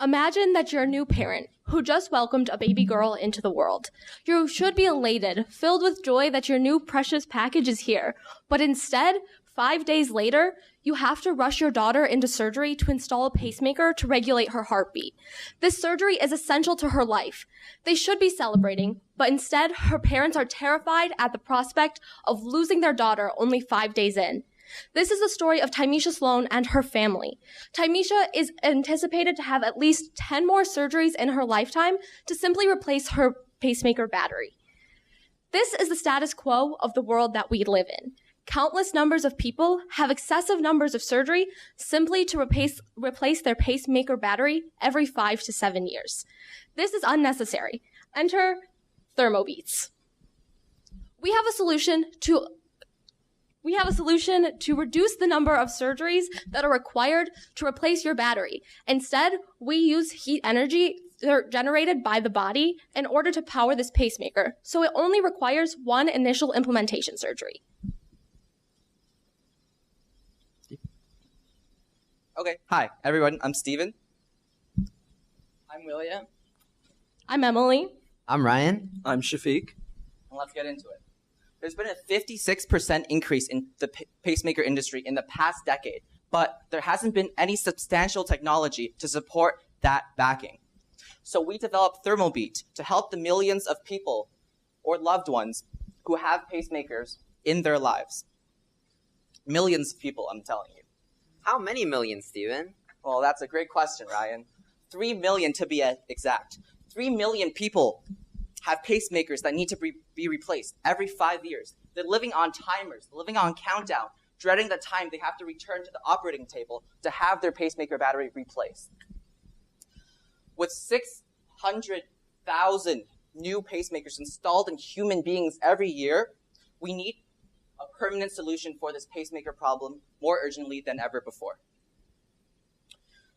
Imagine that you're a new parent who just welcomed a baby girl into the world. You should be elated, filled with joy that your new precious package is here. But instead, 5 days later, you have to rush your daughter into surgery to install a pacemaker to regulate her heartbeat. This surgery is essential to her life. They should be celebrating, but instead, her parents are terrified at the prospect of losing their daughter only 5 days in. This is the story of Tymisha Sloan and her family. Tymisha is anticipated to have at least 10 more surgeries in her lifetime to simply replace her pacemaker battery. This is the status quo of the world that we live in. Countless numbers of people have excessive numbers of surgery simply to replace their pacemaker battery every 5 to 7 years. This is unnecessary. Enter Thermobeats. We have a solution to reduce the number of surgeries that are required to replace your battery. Instead, we use heat energy generated by the body in order to power this pacemaker, so it only requires one initial implementation surgery. Okay, hi everyone, I'm Steven. I'm William. I'm Emily. I'm Ryan. I'm Shafiq. And let's get into it. There's been a 56% increase in the pacemaker industry in the past decade, but there hasn't been any substantial technology to support that backing. So we developed Thermobeat to help the millions of people or loved ones who have pacemakers in their lives. Millions of people, I'm telling you. How many millions, Steven? Well, that's a great question, Ryan. 3 million to be exact. 3 million people have pacemakers that need to be replaced every 5 years. They're living on timers, living on countdown, dreading the time they have to return to the operating table to have their pacemaker battery replaced. With 600,000 new pacemakers installed in human beings every year, we need a permanent solution for this pacemaker problem more urgently than ever before.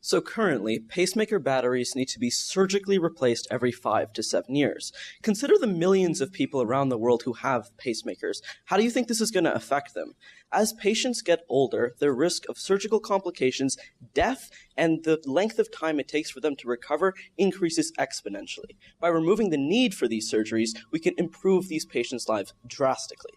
So currently, pacemaker batteries need to be surgically replaced every 5 to 7 years. Consider the millions of people around the world who have pacemakers. How do you think this is going to affect them? As patients get older, their risk of surgical complications, death, and the length of time it takes for them to recover increases exponentially. By removing the need for these surgeries, we can improve these patients' lives drastically.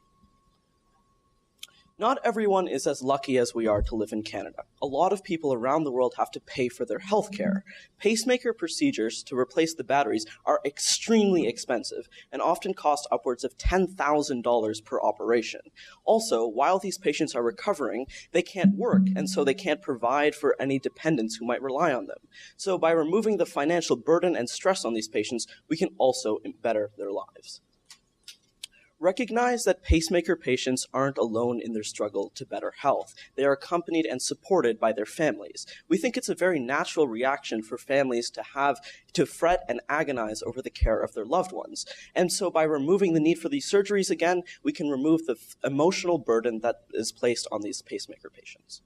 Not everyone is as lucky as we are to live in Canada. A lot of people around the world have to pay for their health care. Pacemaker procedures to replace the batteries are extremely expensive and often cost upwards of $10,000 per operation. Also, while these patients are recovering, they can't work, and so they can't provide for any dependents who might rely on them. So by removing the financial burden and stress on these patients, we can also better their lives. Recognize that pacemaker patients aren't alone in their struggle to better health. They are accompanied and supported by their families. We think it's a very natural reaction for families to fret and agonize over the care of their loved ones. And so by removing the need for these surgeries again, we can remove the emotional burden that is placed on these pacemaker patients.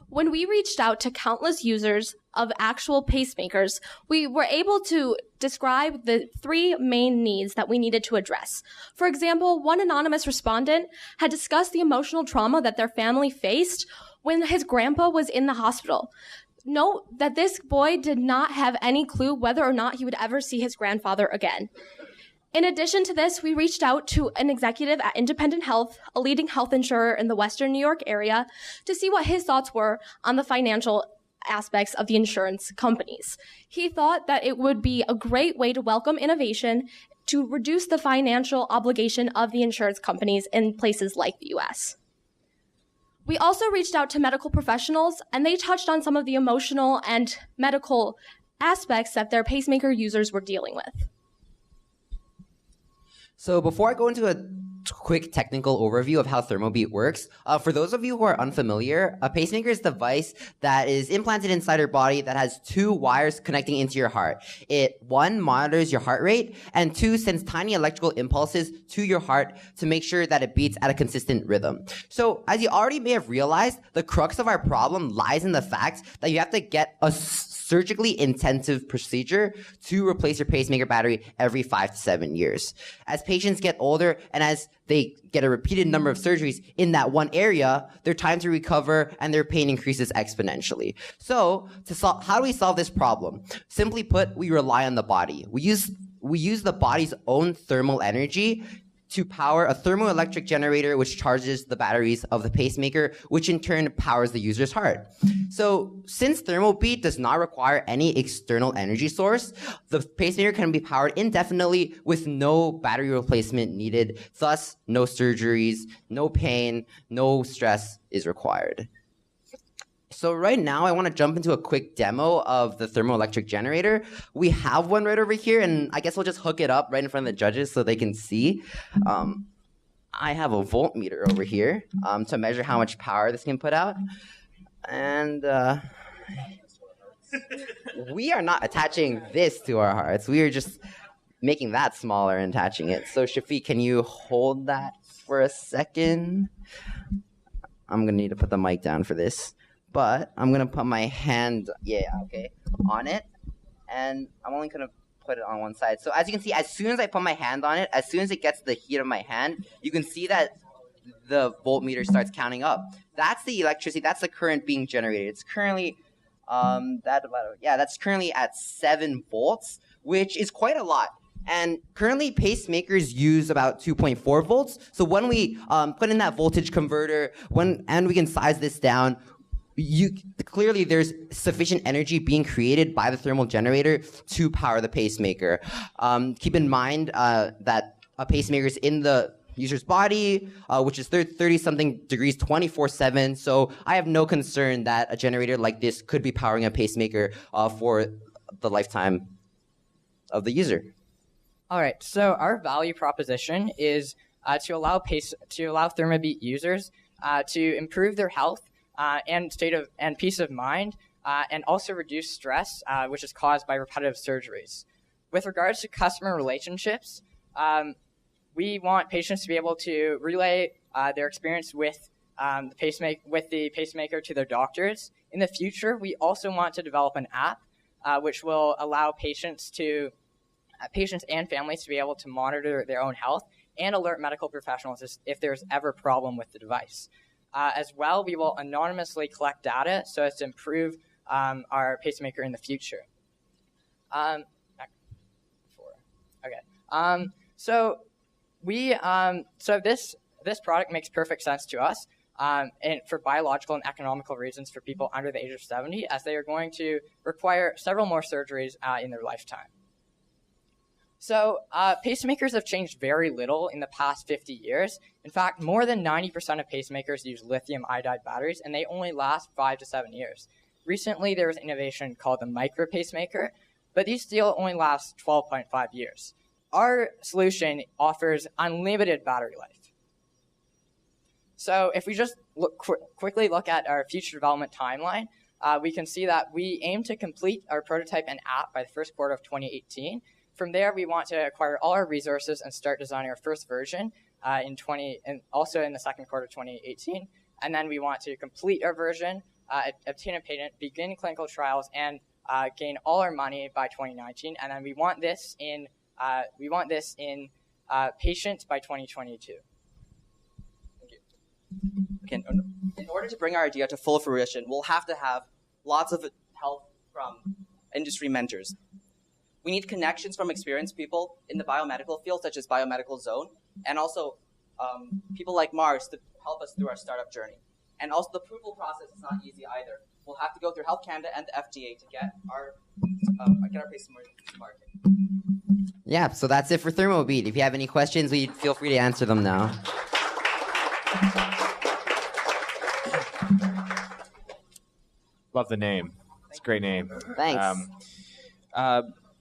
When we reached out to countless users of actual pacemakers, we were able to describe the 3 main needs that we needed to address. For example, one anonymous respondent had discussed the emotional trauma that their family faced when his grandpa was in the hospital. Note that this boy did not have any clue whether or not he would ever see his grandfather again. In addition to this, we reached out to an executive at Independent Health, a leading health insurer in the Western New York area, to see what his thoughts were on the financial aspects of the insurance companies. He thought that it would be a great way to welcome innovation to reduce the financial obligation of the insurance companies in places like the US. We also reached out to medical professionals, and they touched on some of the emotional and medical aspects that their pacemaker users were dealing with. So before I go into a quick technical overview of how Thermobeat works, for those of you who are unfamiliar, a pacemaker is a device that is implanted inside your body that has 2 wires connecting into your heart. It, 1, monitors your heart rate, and 2, sends tiny electrical impulses to your heart to make sure that it beats at a consistent rhythm. So as you already may have realized, the crux of our problem lies in the fact that you have to get a surgically intensive procedure to replace your pacemaker battery every 5 to 7 years. As patients get older and as they get a repeated number of surgeries in that one area, their time to recover and their pain increases exponentially. So how do we solve this problem? Simply put, we rely on the body. We use the body's own thermal energy to power a thermoelectric generator, which charges the batteries of the pacemaker, which in turn powers the user's heart. So since Thermobeat does not require any external energy source, the pacemaker can be powered indefinitely with no battery replacement needed. Thus, no surgeries, no pain, no stress is required. So right now, I want to jump into a quick demo of the thermoelectric generator. We have one right over here, and I guess we'll just hook it up right in front of the judges so they can see. I have a voltmeter over here to measure how much power this can put out. And we are not attaching this to our hearts. We are just making that smaller and attaching it. So Shafiq, can you hold that for a second? I'm going to need to put the mic down for this. But I'm going to put my hand, on it. And I'm only going to put it on one side. So as you can see, as soon as I put my hand on it, as soon as it gets the heat of my hand, you can see that the voltmeter starts counting up. That's the electricity, that's the current being generated. It's currently, that's currently at 7 volts, which is quite a lot. And currently, pacemakers use about 2.4 volts. So when we put in that voltage converter, and we can size this down, clearly there's sufficient energy being created by the thermal generator to power the pacemaker. Keep in mind that a pacemaker is in the user's body, which is 30-something degrees 24/7. So I have no concern that a generator like this could be powering a pacemaker for the lifetime of the user. All right, so our value proposition is to allow Thermobeat users to improve their health and peace of mind, and also reduce stress, which is caused by repetitive surgeries. With regards to customer relationships, we want patients to be able to relay their experience with the pacemaker to their doctors. In the future, we also want to develop an app which will allow patients and families to be able to monitor their own health and alert medical professionals if there's ever a problem with the device. As well, we will anonymously collect data so as to improve our pacemaker in the future. So this product makes perfect sense to us, and for biological and economical reasons for people under the age of 70, as they are going to require several more surgeries in their lifetime. So pacemakers have changed very little in the past 50 years. In fact, more than 90% of pacemakers use lithium iodide batteries, and they only last 5 to 7 years. Recently, there was innovation called the micro pacemaker, but these still only last 12.5 years. Our solution offers unlimited battery life. So if we just quickly look at our future development timeline, we can see that we aim to complete our prototype and app by the first quarter of 2018. From there, we want to acquire all our resources and start designing our first version and also in the second quarter of 2018. And then we want to complete our version, obtain a patent, begin clinical trials, and gain all our money by 2019. And then we want this in patients by 2022. Thank you. In order to bring our idea to full fruition, we'll have to have lots of help from industry mentors. We need connections from experienced people in the biomedical field, such as Biomedical Zone, and also people like Mars to help us through our startup journey. And also the approval process is not easy either. We'll have to go through Health Canada and the FDA to get our pacemaker to market. Yeah, so that's it for Thermobeat. If you have any questions, feel free to answer them now. Love the name. It's a great name. Thanks.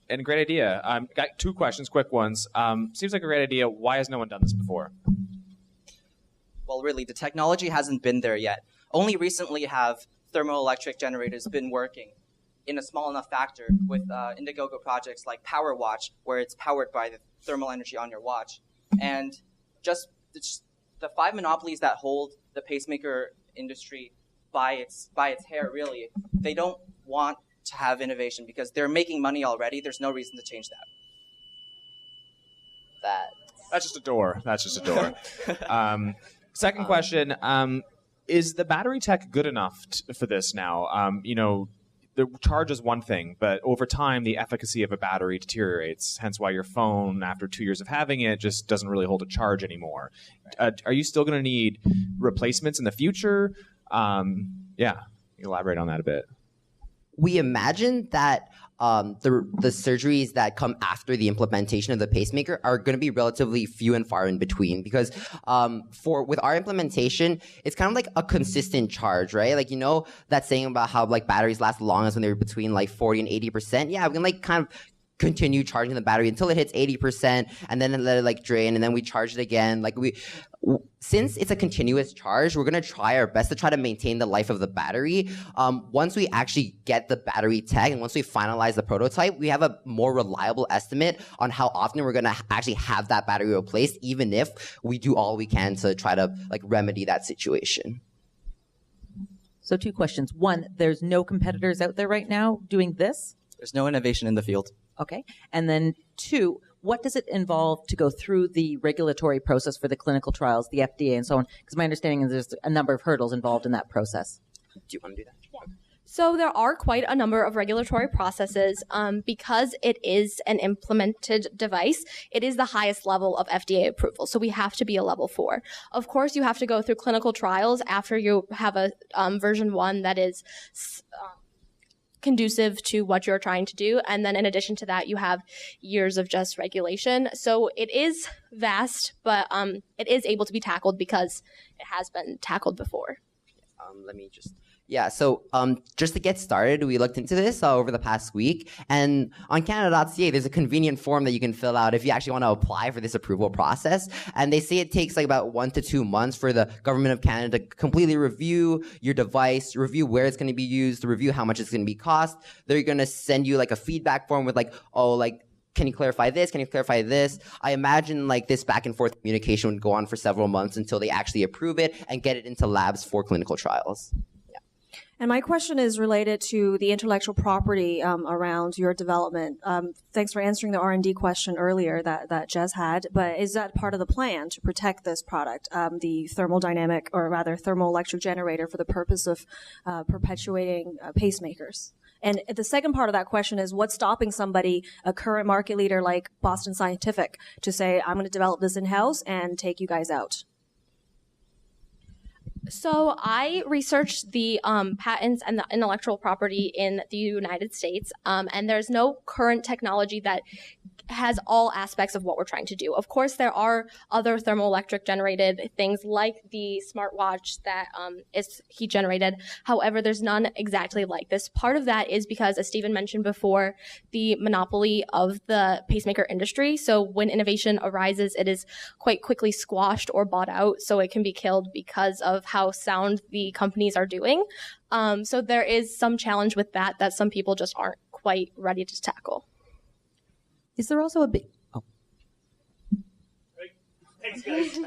And a great idea. Got 2 questions, quick ones. Seems like a great idea. Why has no one done this before? Well, really, the technology hasn't been there yet. Only recently have thermoelectric generators been working in a small enough factor with Indiegogo projects like Power Watch, where it's powered by the thermal energy on your watch. And just the 5 monopolies that hold the pacemaker industry by its hair, really, they don't want to have innovation because they're making money already. There's no reason to change that. That's just a door. That's just a door. Second question, is the battery tech good enough for this now? The charge is one thing, but over time, the efficacy of a battery deteriorates, hence why your phone, after 2 years of having it, just doesn't really hold a charge anymore. Are you still going to need replacements in the future? Elaborate on that a bit. We imagine that the surgeries that come after the implementation of the pacemaker are going to be relatively few and far in between, because with our implementation, it's kind of like a consistent charge, right? Like, that saying about how like batteries last the longest when they're between like 40 and 80%. Yeah, we can like kind of continue charging the battery until it hits 80%, and then let it like drain, and then we charge it again. Like since it's a continuous charge, we're gonna try our best to try to maintain the life of the battery. Once we actually get the battery tech, and once we finalize the prototype, we have a more reliable estimate on how often we're gonna actually have that battery replaced, even if we do all we can to try to like remedy that situation. So 2 questions. 1, there's no competitors out there right now doing this? There's no innovation in the field. Okay. And then 2, what does it involve to go through the regulatory process for the clinical trials, the FDA and so on? Because my understanding is there's a number of hurdles involved in that process. Do you want to do that? Yeah. So there are quite a number of regulatory processes. Because it is an implemented device, it is the highest level of FDA approval. So we have to be a level 4. Of course, you have to go through clinical trials after you have a version 1 that is conducive to what you're trying to do. And then in addition to that, you have years of just regulation. So it is vast, but it is able to be tackled because it has been tackled before. So just to get started, we looked into this over the past week, and on Canada.ca, there's a convenient form that you can fill out if you actually want to apply for this approval process. And they say it takes like about 1 to 2 months for the government of Canada to completely review your device, review where it's going to be used, to review how much it's going to be cost. They're going to send you like a feedback form with like, can you clarify this? Can you clarify this? I imagine like this back and forth communication would go on for several months until they actually approve it and get it into labs for clinical trials. And my question is related to the intellectual property around your development. Thanks for answering the R&D question earlier that Jez had, but is that part of the plan to protect this product, the thermodynamic, or rather thermoelectric generator, for the purpose of perpetuating pacemakers? And the second part of that question is, what's stopping somebody, a current market leader like Boston Scientific, to say, I'm going to develop this in-house and take you guys out? So I researched the patents and the intellectual property in the United States, and there's no current technology that has all aspects of what we're trying to do. Of course, there are other thermoelectric generated things like the smartwatch that is heat generated. However, there's none exactly like this. Part of that is because, as Stephen mentioned before, the monopoly of the pacemaker industry. So when innovation arises, it is quite quickly squashed or bought out, so it can be killed because of how sound the companies are doing. So there is some challenge with that some people just aren't quite ready to tackle. Is there also a big... Thanks, guys.